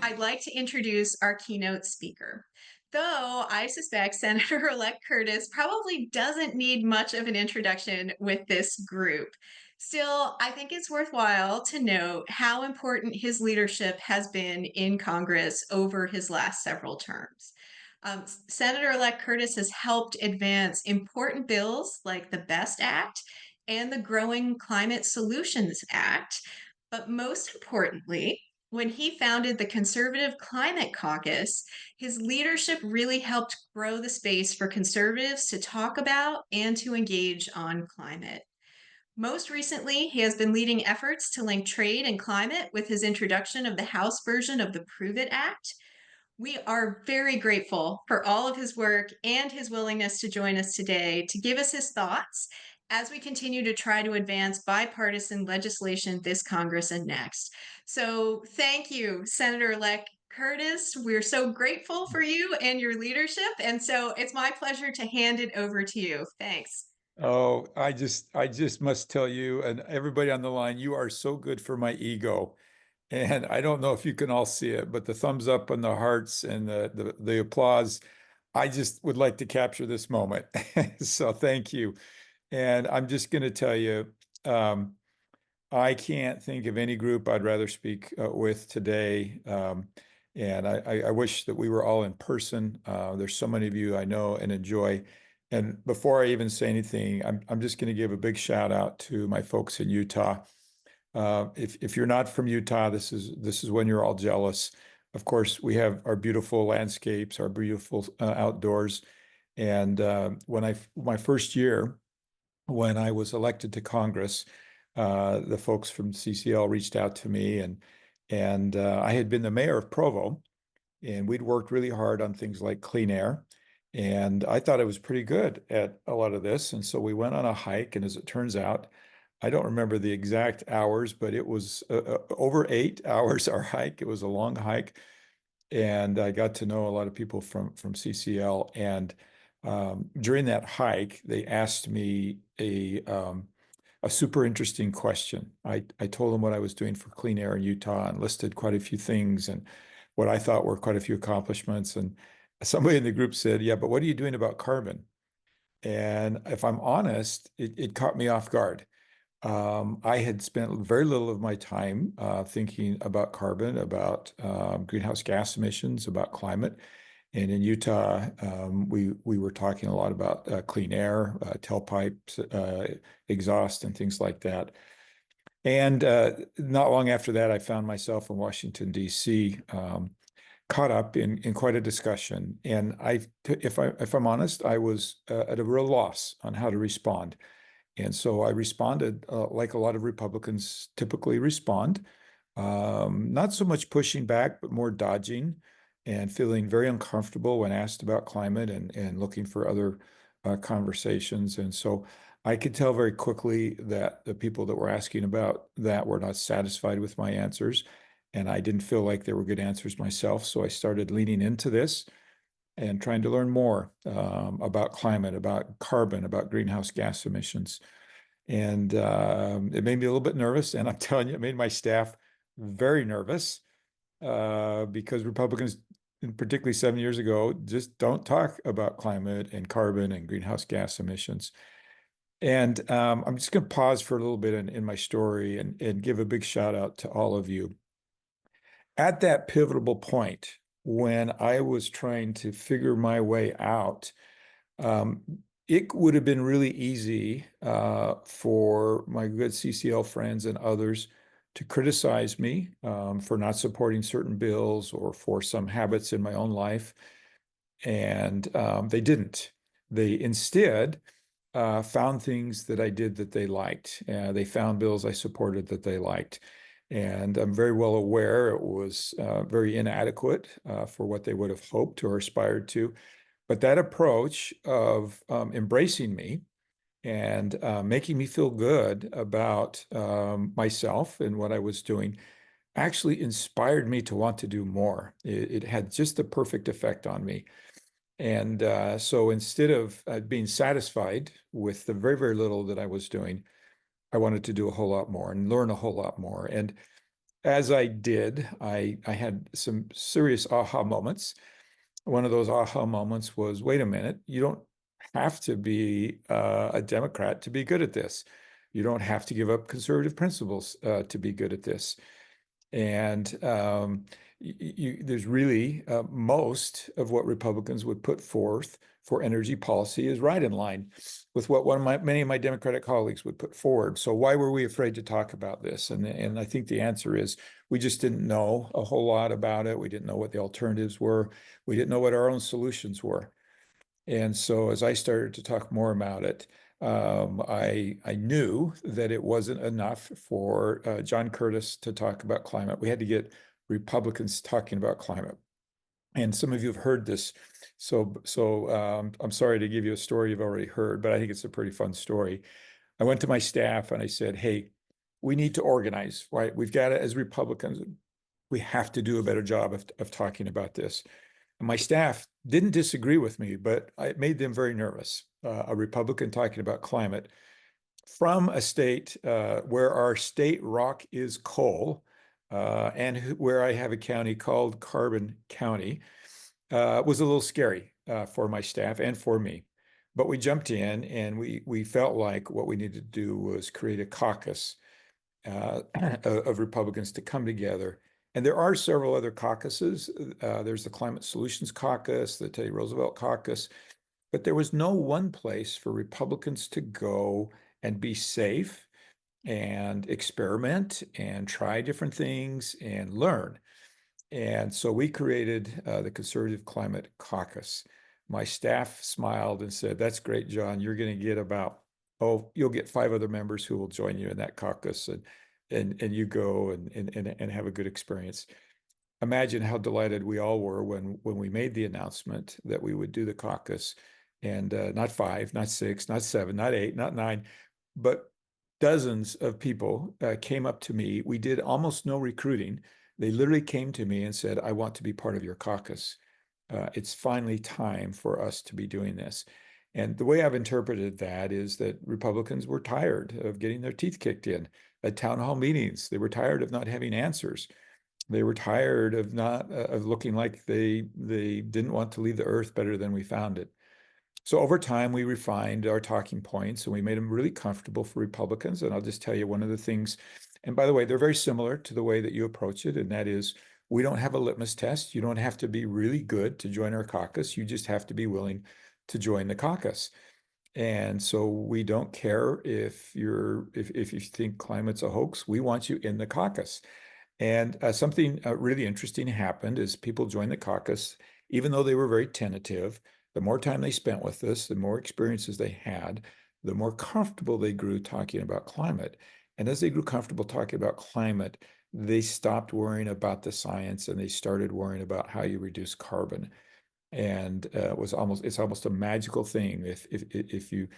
I'd like to introduce our keynote speaker. Though I suspect Senator-elect Curtis probably doesn't need much of an introduction with this group. Still, I think it's worthwhile to note how important his leadership has been in Congress over his last several terms. Senator-elect Curtis has helped advance important bills like the BEST Act and the Growing Climate Solutions Act. But most importantly, when he founded the Conservative Climate Caucus, his leadership really helped grow the space for conservatives to talk about and to engage on climate. Most recently, he has been leading efforts to link trade and climate with his introduction of the House version of the Prove It Act. We are very grateful for all of his work and his willingness to join us today to give us his thoughts as we continue to try to advance bipartisan legislation this Congress and next. So thank you, Senator-elect Curtis. We're so grateful for you and your leadership. And so it's my pleasure to hand it over to you. Thanks. Oh, I just must tell you and everybody on the line, you are so good for my ego. And I don't know if you can all see it, but the thumbs up and the hearts and the applause, I just would like to capture this moment. So thank you. And I'm just going to tell you, um, I can't think of any group I'd rather speak with today. And I wish that we were all in person. There's so many of you I know and enjoy. And before I even say anything, I'm just going to give a big shout out to my folks in Utah. If you're not from Utah, this is when you're all jealous. Of course, we have our beautiful landscapes, our beautiful outdoors. And when my first year, when I was elected to Congress, the folks from CCL reached out to me, and I had been the mayor of Provo, and we'd worked really hard on things like clean air. And I thought I was pretty good at a lot of this. And so we went on a hike, and as it turns out, I don't remember the exact hours, but it was over 8 hours our hike. It was a long hike, and I got to know a lot of people from CCL. And during that hike, they asked me a super interesting question. I told them what I was doing for clean air in Utah and listed quite a few things and what I thought were quite a few accomplishments. And somebody in the group said, "Yeah, but what are you doing about carbon?" And if I'm honest, it caught me off guard. I had spent very little of my time thinking about carbon, about greenhouse gas emissions, about climate. And in Utah, we were talking a lot about clean air, tailpipes, exhaust, and things like that. And not long after that, I found myself in Washington, D.C., caught up in quite a discussion. And if I'm honest, I was at a real loss on how to respond. And so I responded like a lot of Republicans typically respond, not so much pushing back, but more dodging and feeling very uncomfortable when asked about climate and looking for other conversations. And so I could tell very quickly that the people that were asking about that were not satisfied with my answers. And I didn't feel like they were good answers myself. So I started leaning into this and trying to learn more about climate, about carbon, about greenhouse gas emissions. And it made me a little bit nervous. And I'm telling you, it made my staff very nervous because Republicans, and particularly 7 years ago, just don't talk about climate and carbon and greenhouse gas emissions. And I'm just going to pause for a little bit in my story and give a big shout out to all of you. At that pivotal point, when I was trying to figure my way out, um, it would have been really easy for my good CCL friends and others to criticize me for not supporting certain bills or for some habits in my own life. And they didn't. They instead found things that I did that they liked. They found bills I supported that they liked. And I'm very well aware it was very inadequate for what they would have hoped or aspired to. But that approach of embracing me and making me feel good about myself and what I was doing actually inspired me to want to do more. It had just the perfect effect on me. And so instead of being satisfied with the very, very little that I was doing, I wanted to do a whole lot more and learn a whole lot more. And as I did, I had some serious aha moments. One of those aha moments was, wait a minute, you don't have to be a Democrat to be good at this. You don't have to give up conservative principles to be good at this. And there's really most of what Republicans would put forth for energy policy is right in line with what many of my Democratic colleagues would put forward. So why were we afraid to talk about this? And I think the answer is we just didn't know a whole lot about it. We didn't know what the alternatives were. We didn't know what our own solutions were. And so as I started to talk more about it, I knew that it wasn't enough for John Curtis to talk about climate. We had to get Republicans talking about climate. And some of you have heard this. So I'm sorry to give you a story you've already heard, but I think it's a pretty fun story. I went to my staff and I said, hey, we need to organize, right? We've got to, as Republicans, we have to do a better job of talking about this. And my staff didn't disagree with me, but it made them very nervous. A Republican talking about climate from a state where our state rock is coal, and where I have a county called Carbon County, was a little scary for my staff and for me. But we jumped in and we felt like what we needed to do was create a caucus of Republicans to come together. And there are several other caucuses. There's the Climate Solutions Caucus, the Teddy Roosevelt Caucus, but there was no one place for Republicans to go and be safe and experiment and try different things and learn. And so we created the Conservative Climate Caucus. My staff smiled and said, that's great, John. You're going to get about, oh, you'll get 5 other members who will join you in that caucus, and you go and have a good experience. Imagine how delighted we all were when we made the announcement that we would do the caucus, and not 5, not 6, not 7, not 8, not 9, but dozens of people came up to me. We did almost no recruiting. They literally came to me and said, I want to be part of your caucus. It's finally time for us to be doing this. And the way I've interpreted that is that Republicans were tired of getting their teeth kicked in at town hall meetings. They were tired of not having answers. They were tired of not of looking like they didn't want to leave the earth better than we found it. So over time, we refined our talking points and we made them really comfortable for Republicans. And I'll just tell you one of the things, and by the way, they're very similar to the way that you approach it, and that is we don't have a litmus test. You don't have to be really good to join our caucus. You just have to be willing to join the caucus. And so we don't care if you think climate's a hoax, we want you in the caucus. And something really interesting happened as people joined the caucus, even though they were very tentative. The more time they spent with us, the more experiences they had, the more comfortable they grew talking about climate. And as they grew comfortable talking about climate, they stopped worrying about the science and they started worrying about how you reduce carbon. And it's almost a magical thing if you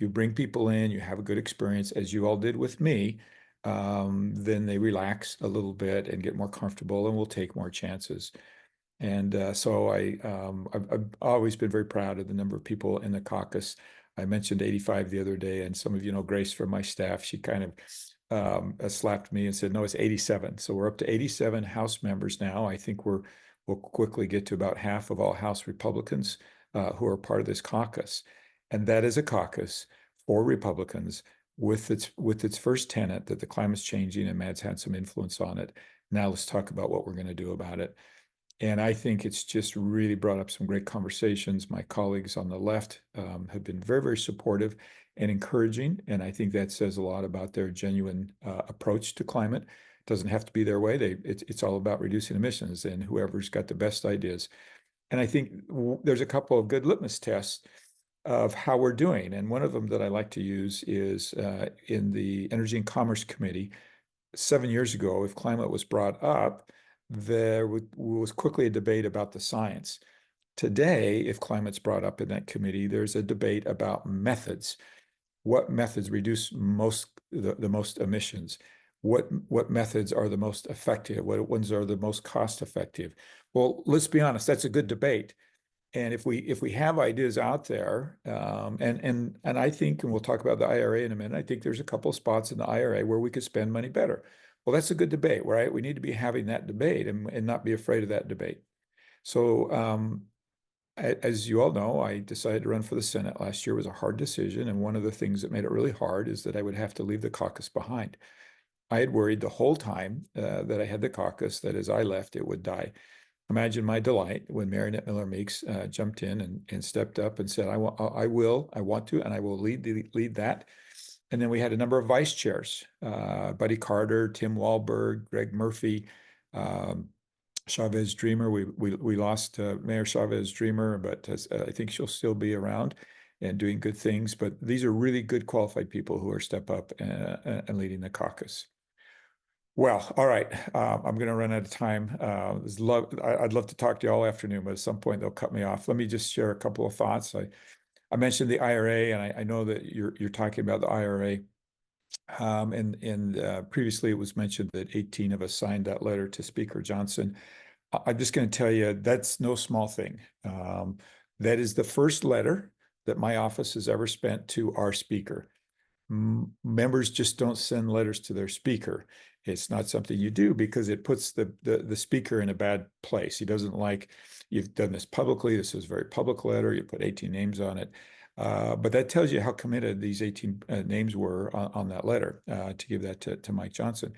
bring people in, you have a good experience, as you all did with me, then they relax a little bit and get more comfortable and will take more chances. And so I've always been very proud of the number of people in the caucus. I mentioned 85 the other day, and some of you know Grace from my staff. She kind of slapped me and said, "No, it's 87." So we're up to 87 House members now. I think we'll quickly get to about half of all House Republicans who are part of this caucus, and that is a caucus for Republicans with its first tenet that the climate's changing and Matt's had some influence on it. Now let's talk about what we're going to do about it. And I think it's just really brought up some great conversations. My colleagues on the left have been very, very supportive and encouraging. And I think that says a lot about their genuine approach to climate. It doesn't have to be their way. It's all about reducing emissions and whoever's got the best ideas. And I think there's a couple of good litmus tests of how we're doing. And one of them that I like to use is in the Energy and Commerce Committee 7 years ago, if climate was brought up, there was quickly a debate about the science. Today, if climate's brought up in that committee, there's a debate about methods. What methods reduce the most emissions? What methods are the most effective? What ones are the most cost effective? Well, let's be honest, that's a good debate. And if we have ideas out there, and I think, and we'll talk about the IRA in a minute, I think there's a couple of spots in the IRA where we could spend money better. Well, that's a good debate, right? We need to be having that debate and not be afraid of that debate. So, as you all know, I decided to run for the Senate last year. It was a hard decision, and one of the things that made it really hard is that I would have to leave the caucus behind. I had worried the whole time that I had the caucus that as I left, it would die. Imagine my delight when Marinette Miller Meeks jumped in and stepped up and said, I want to, and I will lead that. And then we had a number of vice chairs, Buddy Carter, Tim Walberg, Greg Murphy, um, Chavez Dreamer. We lost Mayor Chavez Dreamer, but I think she'll still be around and doing good things. But these are really good qualified people who are step up and leading the caucus. Well, all right. I'm going to run out of time. I'd love to talk to you all afternoon, but at some point they'll cut me off. Let me just share a couple of thoughts. I mentioned the IRA, and I know that you're talking about the IRA. And previously it was mentioned that 18 of us signed that letter to Speaker Johnson. I'm just going to tell you that's no small thing. That is the first letter that my office has ever spent to our speaker. Members just don't send letters to their speaker. It's not something you do because it puts the speaker in a bad place. He doesn't like, you've done this publicly. This is a very public letter. You put 18 names on it. But that tells you how committed these 18 names were on that letter to give that to Mike Johnson.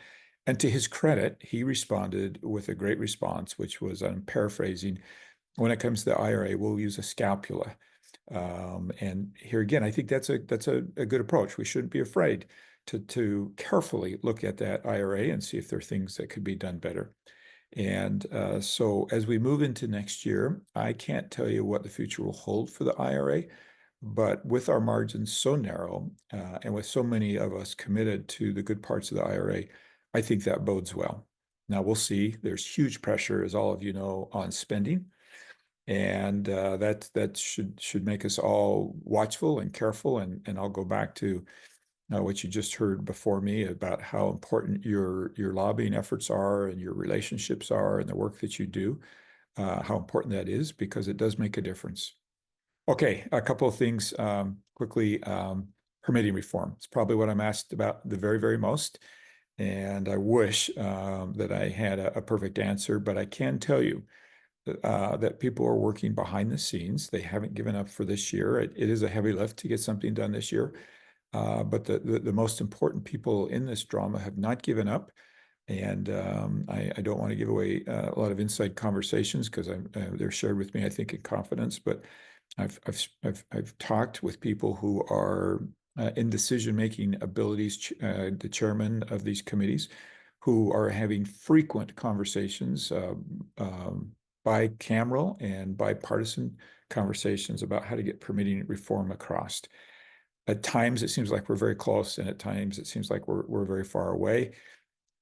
And to his credit, he responded with a great response, which was, I'm paraphrasing, when it comes to the IRA, we'll use a scapula. And here again, I think that's a good approach. We shouldn't be afraid to carefully look at that IRA and see if there are things that could be done better. And so as we move into next year, I can't tell you what the future will hold for the IRA, but with our margins so narrow and with so many of us committed to the good parts of the IRA, I think that bodes well. Now we'll see. There's huge pressure, as all of you know, on spending. And that should make us all watchful and careful. And I'll go back to what you just heard before me about how important your lobbying efforts are and your relationships are and the work that you do, how important that is because it does make a difference. Okay, a couple of things quickly. Permitting reform. It's probably what I'm asked about the very, very most. And I wish that I had a perfect answer, but I can tell you that people are working behind the scenes. They haven't given up for this year. It is a heavy lift to get something done this year. But the most important people in this drama have not given up. And I don't want to give away a lot of inside conversations because they're shared with me, I think, in confidence. But I've talked with people who are in decision-making abilities, the chairman of these committees, who are having frequent conversations, bicameral and bipartisan conversations about how to get permitting reform across. At times, it seems like we're very close, and at times, it seems like we're very far away.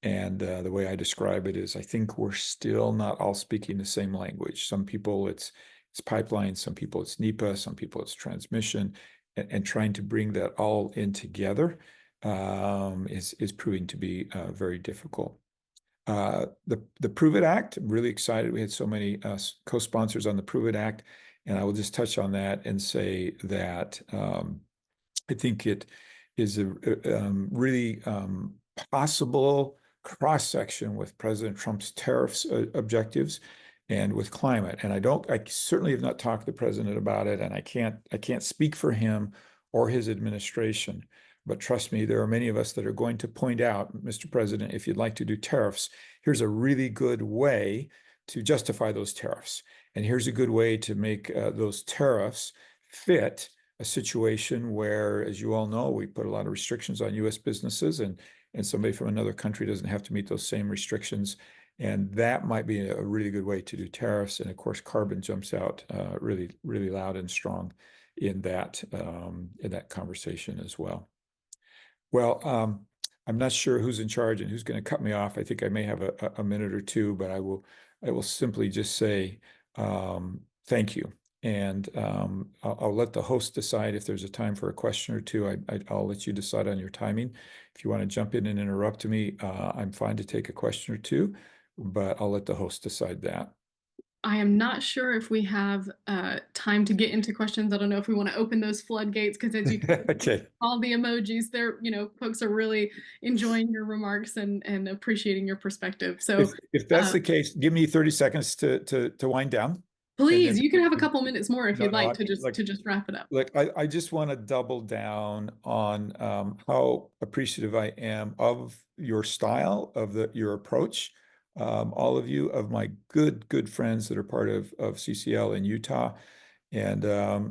And the way I describe it is, I think we're still not all speaking the same language. Some people it's pipelines, some people it's NEPA, some people it's transmission, and trying to bring that all in together is proving to be very difficult. The Prove It Act, I'm really excited. We had so many co-sponsors on the Prove It Act, and I will just touch on that and say that I think it is a really possible cross-section with President Trump's tariffs objectives and with climate. And I certainly have not talked to the president about it, and I can't speak for him or his administration. But trust me, there are many of us that are going to point out, Mr. President, if you'd like to do tariffs, here's a really good way to justify those tariffs. And here's a good way to make those tariffs fit a situation where, as you all know, we put a lot of restrictions on U.S. businesses, and somebody from another country doesn't have to meet those same restrictions. And that might be a really good way to do tariffs. And of course, carbon jumps out really, really loud and strong in that conversation as well. Well, I'm not sure who's in charge and who's going to cut me off. I think I may have a minute or two, but I will simply just say thank you. And I'll let the host decide if there's a time for a question or two. I'll let you decide on your timing. If you want to jump in and interrupt me, I'm fine to take a question or two, but I'll let the host decide that. I am not sure if we have time to get into questions. I don't know if we want to open those floodgates because, as you can see, Okay. all the emojis there, folks are really enjoying your remarks and appreciating your perspective. So, If that's the case, give me 30 seconds to wind down, and then please, you can have a couple minutes more if no, you'd no, like to just wrap it up. like I just want to double down on how appreciative I am of your style, of your approach. All of you, of my good friends that are part of CCL in Utah. And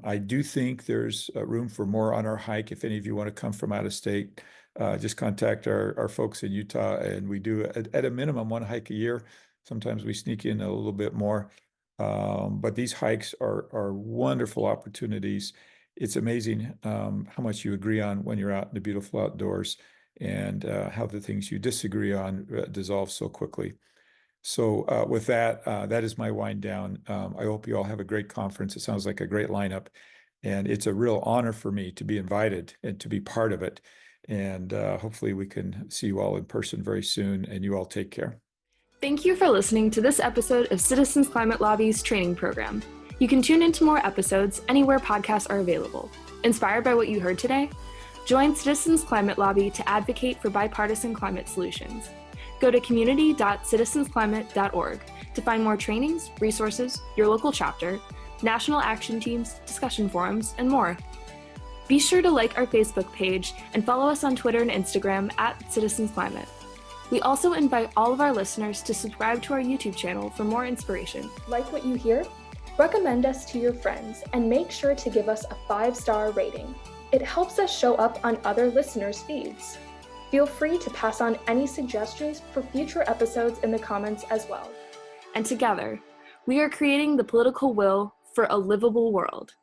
I do think there's room for more on our hike. If any of you want to come from out of state, just contact our folks in Utah. And we do, at a minimum, one hike a year. Sometimes we sneak in a little bit more. But these hikes are wonderful opportunities. It's amazing how much you agree on when you're out in the beautiful outdoors, and how the things you disagree on dissolve so quickly. So with that, that is my wind down. I hope you all have a great conference. It sounds like a great lineup, and it's a real honor for me to be invited and to be part of it. And hopefully we can see you all in person very soon, and you all take care. Thank you for listening to this episode of Citizens Climate Lobby's training program. You can tune into more episodes anywhere podcasts are available. Inspired by what you heard today? Join Citizens Climate Lobby to advocate for bipartisan climate solutions. Go to community.citizensclimate.org to find more trainings, resources, your local chapter, national action teams, discussion forums, and more. Be sure to like our Facebook page and follow us on Twitter and Instagram @CitizensClimate. We also invite all of our listeners to subscribe to our YouTube channel for more inspiration. Like what you hear? Recommend us to your friends and make sure to give us a 5-star rating. It helps us show up on other listeners' feeds. Feel free to pass on any suggestions for future episodes in the comments as well. And together, we are creating the political will for a livable world.